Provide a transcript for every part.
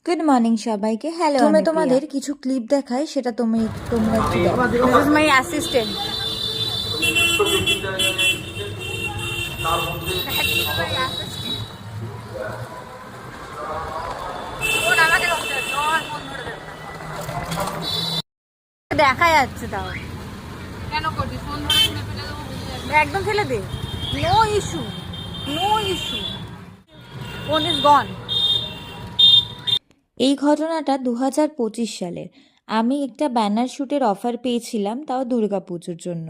Good morning সবাইকে। Hello, আমি তোমাদের কিছু ক্লিপ দেখাই, সেটা তোমরা একটু দেখো। This is my assistant. দেখা যাচ্ছে তাও কেন করবি? ফোন ধরে শুনে ফেলে দেবো, বুঝে যাবি। একদম ফেলে দে। No issue, no issue. Phone is gone. এই ঘটনাটা 2025 সালের। আমি একটা ব্যানার শ্যুটের অফার পেয়েছিলাম, তাও দুর্গাপুজোর জন্য।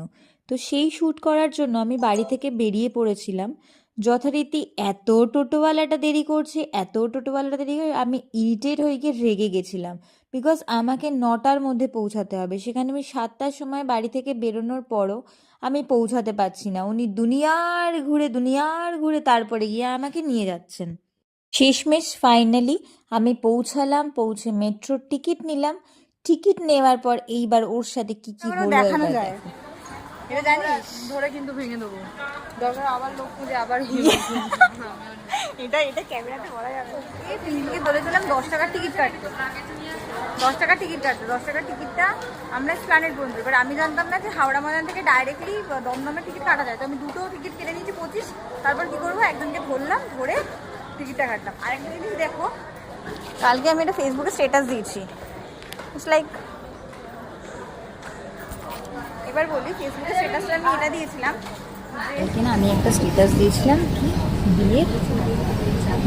তো সেই শ্যুট করার জন্য আমি বাড়ি থেকে বেরিয়ে পড়েছিলাম। যথারীতি এত টোটোওয়ালাটা দেরি করে আমি ইরিটেট হয়ে গিয়ে রেগে গেছিলাম। বিকজ আমাকে 9টার মধ্যে পৌঁছাতে হবে, সেখানে আমি 7টার সময় বাড়ি থেকে বেরোনোর পরও আমি পৌঁছাতে পারছি না। উনি দুনিয়ার ঘুরে তারপরে গিয়ে আমাকে নিয়ে যাচ্ছেন। শেষমেশ ফাইনালি আমি পৌঁছালাম, পৌঁছে মেট্রোর টিকিট নিলাম। টিকিট নেওয়ার পর এইবার ওর সাথে কি কি হলো দেখানো এবার যায়, দেখো। এটা জানিস? ধরে কিন্তু ভেঙে দেবো, দরকার আবার লোক খুঁজে আবার এটা ক্যামেরাতে বলা যাবে। এই তিনদিকে বলেছিলাম 10 টাকার টিকিট কাটতে, 10 টাকার টিকিট কাটতে, 10 টাকার টিকিটটা আমরা স্প্ল্যানেড পর্যন্ত। এবার আমি জানতাম না যে হাওড়া ময়দান থেকে ডাইরেক্টলি দমদমের টিকিট কাটা যায়। তো আমি দুটো টিকিট কেটে নিয়েছি 25। তারপর কি করবো, একজনকে ধরলাম, ধরে টিকিটটা কাটলাম। আরেকটা জিনিস দেখো, কালকে আমি একটা ফেসবুকে স্ট্যাটাস দিয়েছি। ইটস লাইক, এবার বলি ফেসবুকে স্ট্যাটাসটা আমি এটা দিয়েছিলাম কালকে না আমি একটা স্ট্যাটাস দিয়েছিলাম কি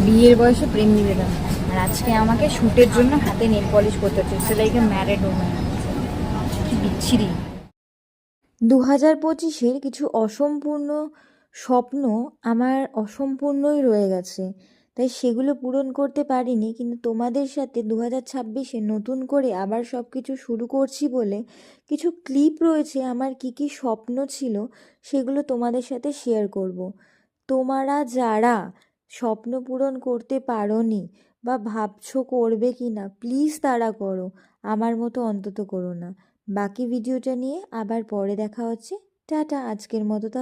বিয়ের বয়সে প্রেম নিবেদন, আর আজকে আমাকে শ্যুটের জন্য হাতে নেল পলিশ করতে হচ্ছে। It's like a married woman. কি বিচ্ছিরি। 2025-এর কিছু অসম্পূর্ণ স্বপ্ন আমার অসম্পূর্ণই রয়ে গেছে, তাই সেগুলো পূরণ করতে পারিনি। কিন্তু তোমাদের সাথে 2026-এ নতুন করে আবার সব কিছু শুরু করছি বলে কিছু ক্লিপ রয়েছে আমার কি কি স্বপ্ন ছিল, সেগুলো তোমাদের সাথে শেয়ার করব। তোমরা যারা স্বপ্ন পূরণ করতে পারোনি বা ভাবছো করবে কি না, প্লিজ তারা করো, আমার মতো অন্তত করো না। বাকি ভিডিওটা নিয়ে আবার পরে দেখা হচ্ছে। টাটা, আজকের মতো তা।